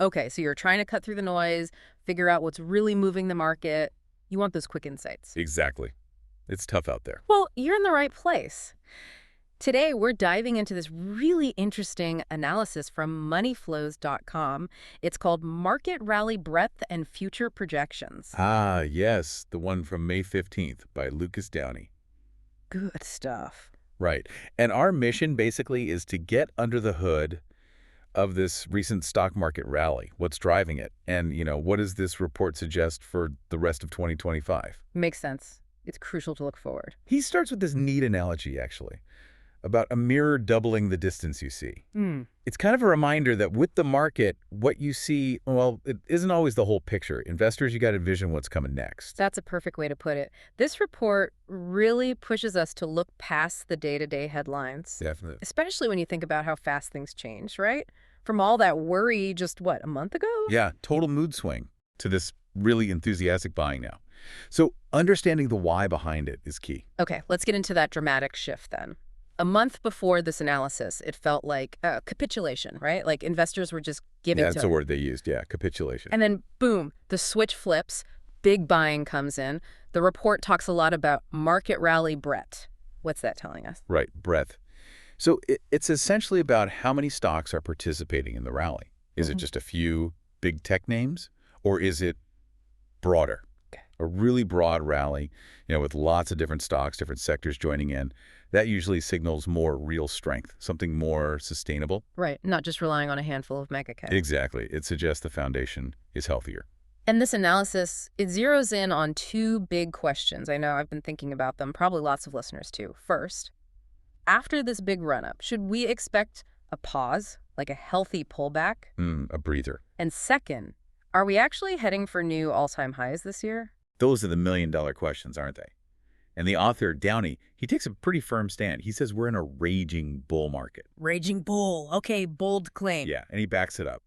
Okay, so you're trying to cut through the noise, figure out what's really moving the market. You want those quick insights. Exactly. It's tough out there. Well, you're in the right place. Today, we're diving into this really interesting analysis from moneyflows.com. It's called Market Rally Breadth and Future Projections. Ah, yes, the one from May 15th by Lucas Downey. Good stuff. Right. And our mission basically is to get under the hood of this recent stock market rally. What's driving it? And, what does this report suggest for the rest of 2025? Makes sense. It's crucial to look forward. He starts with this neat analogy, actually, about a mirror doubling the distance you see. Hmm. It's kind of a reminder that with the market, what you see, well, it isn't always the whole picture. Investors, you got to envision what's coming next. That's a perfect way to put it. This report really pushes us to look past the day-to-day headlines, Definitely. especially when you think about how fast things change, right? From all that worry just, what, a month ago? Yeah, total mood swing to this really enthusiastic buying now. So understanding the why behind it is key. Okay, let's get into that dramatic shift then. A month before this analysis, it felt like a capitulation, right? Like investors were just giving Yeah, that's to the word they used. Yeah, capitulation. And then, boom, the switch flips, big buying comes in. The report talks a lot about market rally breadth. What's that telling us? Right, breadth. So it's essentially about how many stocks are participating in the rally. Is it Mhm. just a few big tech names, or is it broader? Okay. A really broad rally, with lots of different stocks, different sectors joining in. That usually signals more real strength, something more sustainable. Right, not just relying on a handful of mega caps. Exactly. It suggests the foundation is healthier. And this analysis, it zeroes in on two big questions. I know I've been thinking about them, probably lots of listeners too. First, after this big run-up, should we expect a pause, like a healthy pullback? A breather. And second, are we actually heading for new all-time highs this year? Those are the million-dollar questions, aren't they? And the author, Downey, he takes a pretty firm stand. He says we're in a raging bull market. Raging bull. Okay, bold claim. Yeah, and he backs it up.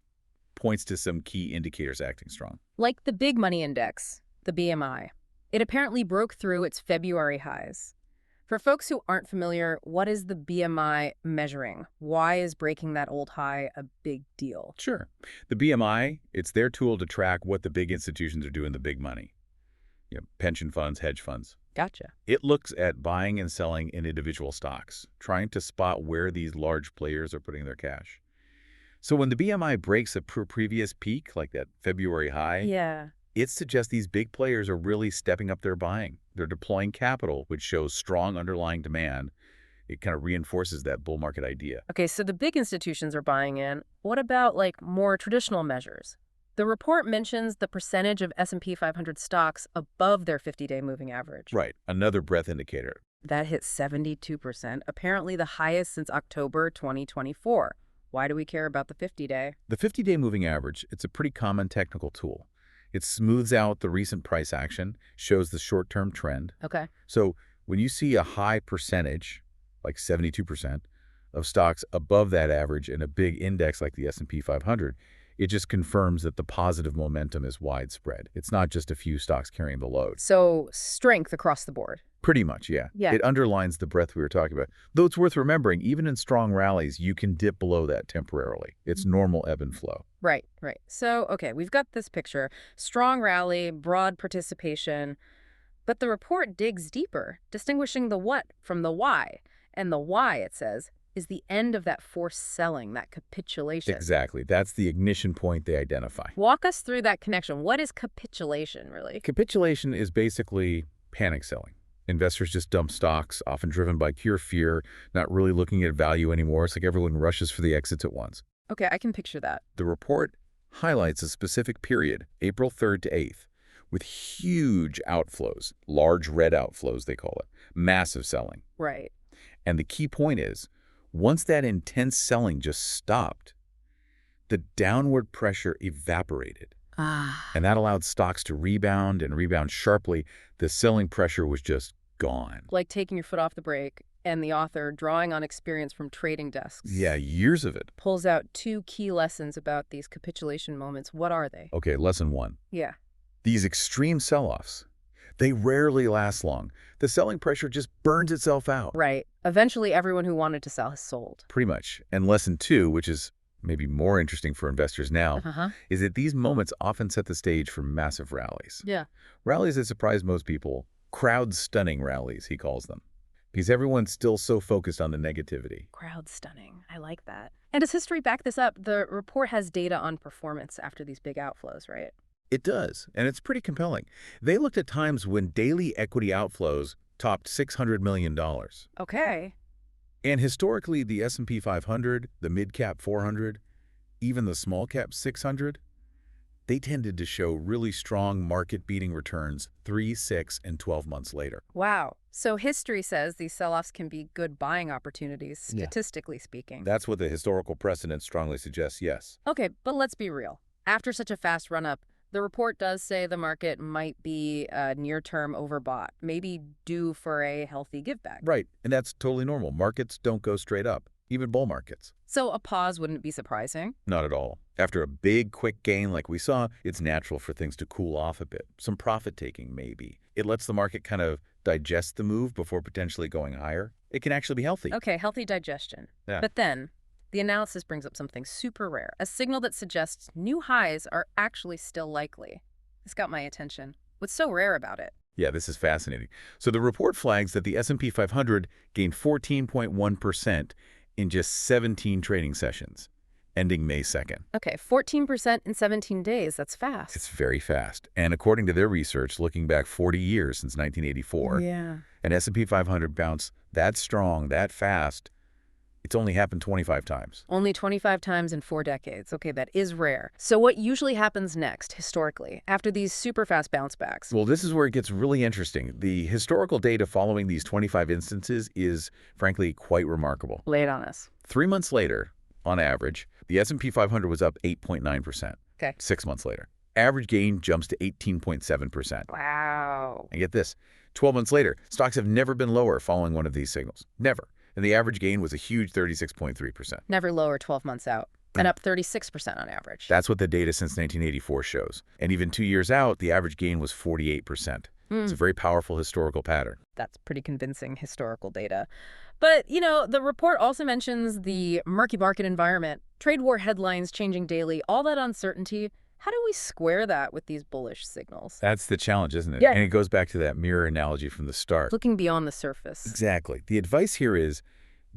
Points to some key indicators acting strong. Like the big money index, the BMI. It apparently broke through its February highs. For folks who aren't familiar, what is the BMI measuring? Why is breaking that old high a big deal? Sure. The BMI, it's their tool to track what the big institutions are doing the big money. Pension funds, hedge funds. Gotcha. It looks at buying and selling in individual stocks, trying to spot where these large players are putting their cash. So when the BMI breaks a previous peak, like that February high, Yeah. it suggests these big players are really stepping up their buying. They're deploying capital, which shows strong underlying demand. It kind of reinforces that bull market idea. Okay, so the big institutions are buying in. What about like more traditional measures? The report mentions the percentage of S&P 500 stocks above their 50-day moving average. Right, another breadth indicator. That hit 72%, apparently the highest since October 2024. Why do we care about the 50-day? The 50-day moving average, it's a pretty common technical tool. It smooths out the recent price action, shows the short-term trend. Okay. So when you see a high percentage, like 72%, of stocks above that average in a big index like the S&P 500, it just confirms that the positive momentum is widespread. It's not just a few stocks carrying the load. So strength across the board. Pretty much, yeah. Yeah. It underlines the breadth we were talking about. Though it's worth remembering, even in strong rallies, you can dip below that temporarily. It's normal ebb and flow. Right, right. So, okay, we've got this picture. Strong rally, broad participation. But the report digs deeper, distinguishing the what from the why. And the why, it says, is the end of that forced selling, that capitulation. Exactly. That's the ignition point they identify. Walk us through that connection. What is capitulation, really? Capitulation is basically panic selling. Investors just dump stocks, often driven by pure fear, not really looking at value anymore. It's like everyone rushes for the exits at once. Okay, I can picture that. The report highlights a specific period, April 3rd to 8th, with huge outflows, large red outflows, they call it, massive selling. Right. And the key point is, once that intense selling just stopped, the downward pressure evaporated. Ah. And that allowed stocks to rebound and rebound sharply. The selling pressure was just gone. Like taking your foot off the brake, and the author, drawing on experience from trading desks. Yeah, years of it. Pulls out two key lessons about these capitulation moments. What are they? Okay, lesson one. Yeah. These extreme sell-offs, they rarely last long. The selling pressure just burns itself out. Right. Eventually, everyone who wanted to sell has sold. Pretty much. And lesson two, which is maybe more interesting for investors now, Uh-huh. is that these moments often set the stage for massive rallies. Yeah. Rallies that surprise most people, crowd-stunning rallies, he calls them, because everyone's still so focused on the negativity. Crowd stunning. I like that. And does history back this up? The report has data on performance after these big outflows, right? It does, and it's pretty compelling. They looked at times when daily equity outflows topped $600 million. Okay. And historically, the S&P 500, the mid-cap 400, even the small-cap 600, they tended to show really strong market-beating returns 3, 6, and 12 months later. Wow. So history says these sell-offs can be good buying opportunities, Yeah. statistically speaking. That's what the historical precedent strongly suggests, yes. Okay, but let's be real. After such a fast run-up, the report does say the market might be near-term overbought, maybe due for a healthy giveback. Right, and that's totally normal. Markets don't go straight up, even bull markets. So a pause wouldn't be surprising. Not at all. After a big, quick gain like we saw, it's natural for things to cool off a bit. Some profit-taking, maybe. It lets the market kind of digest the move before potentially going higher. It can actually be healthy. Okay, healthy digestion. Yeah. But then, the analysis brings up something super rare, a signal that suggests new highs are actually still likely. This got my attention. What's so rare about it? Yeah, this is fascinating. So the report flags that the S&P 500 gained 14.1% in just 17 trading sessions, ending May 2nd. Okay, 14% in 17 days. That's fast. It's very fast. And according to their research, looking back 40 years since 1984, Yeah. an S&P 500 bounce that strong, that fast, it's only happened 25 times. Only 25 times in 4 decades. Okay, that is rare. So what usually happens next, historically, after these super fast bounce backs? Well, this is where it gets really interesting. The historical data following these 25 instances is, frankly, quite remarkable. Lay it on us. 3 months later, on average, the S&P 500 was up 8.9%. Okay. 6 months later, average gain jumps to 18.7%. Wow. And get this, 12 months later, stocks have never been lower following one of these signals. Never. And the average gain was a huge 36.3%. Never lower 12 months out. And up 36% on average. That's what the data since 1984 shows. And even 2 years out, the average gain was 48%. It's a very powerful historical pattern. That's pretty convincing historical data. But, the report also mentions the murky market environment, trade war headlines changing daily, all that uncertainty. How do we square that with these bullish signals? That's the challenge, isn't it? Yeah. And it goes back to that mirror analogy from the start. Looking beyond the surface. Exactly. The advice here is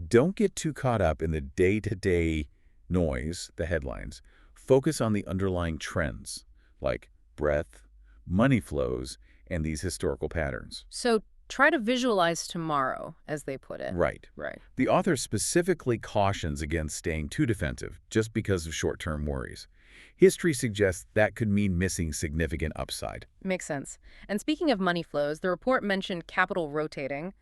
don't get too caught up in the day-to-day noise, the headlines. Focus on the underlying trends like breadth, money flows, and these historical patterns. So try to visualize tomorrow, as they put it. Right. Right. The author specifically cautions against staying too defensive just because of short-term worries. History suggests that could mean missing significant upside. Makes sense. And speaking of money flows, the report mentioned capital rotating.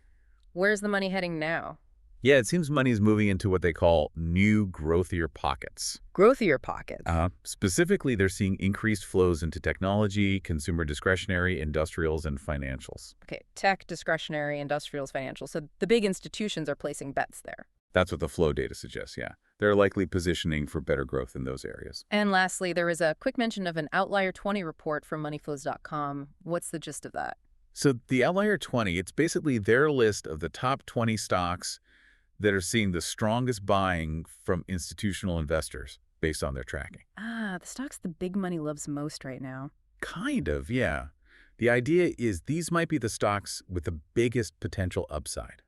Where's the money heading now? Yeah, it seems money is moving into what they call new growthier pockets. Growthier pockets. Specifically, they're seeing increased flows into technology, consumer discretionary, industrials, and financials. Okay, tech, discretionary, industrials, financial. So the big institutions are placing bets there. That's what the flow data suggests, yeah. They're likely positioning for better growth in those areas. And lastly, there is a quick mention of an Outlier 20 report from moneyflows.com. What's the gist of that? So the Outlier 20, it's basically their list of the top 20 stocks that are seeing the strongest buying from institutional investors based on their tracking. The stocks the big money loves most right now. Kind of, yeah. The idea is these might be the stocks with the biggest potential upside.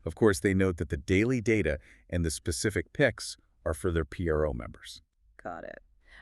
Of course, they note that the daily data and the specific picks are for their PRO members. Got it.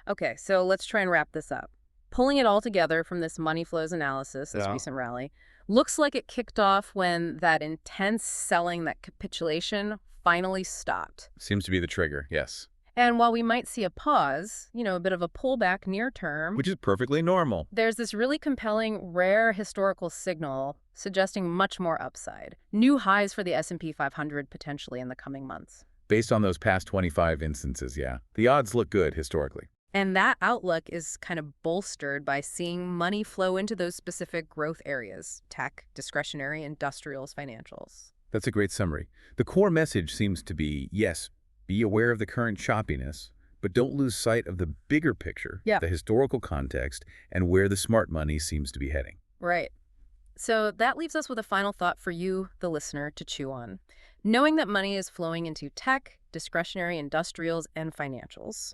Okay, so let's try and wrap this up. Pulling it all together from this money flows analysis, this recent rally, looks like it kicked off when that intense selling, that capitulation, finally stopped. Seems to be the trigger, yes. And while we might see a pause, a bit of a pullback near term, Which is perfectly normal. there's this really compelling, rare historical signal suggesting much more upside. New highs for the S&P 500 potentially in the coming months. Based on those past 25 instances, yeah. The odds look good historically. And that outlook is kind of bolstered by seeing money flow into those specific growth areas: tech, discretionary, industrials, financials. That's a great summary. The core message seems to be, yes, be aware of the current choppiness, but don't lose sight of the bigger picture, the historical context, and where the smart money seems to be heading. Right. So that leaves us with a final thought for you, the listener, to chew on. Knowing that money is flowing into tech, discretionary industrials, and financials,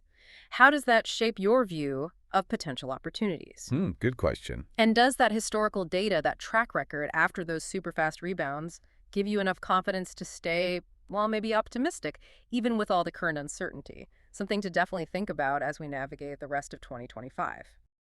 how does that shape your view of potential opportunities? Good question. And does that historical data, that track record after those super fast rebounds, give you enough confidence to stay, well, maybe optimistic, even with all the current uncertainty? Something to definitely think about as we navigate the rest of 2025.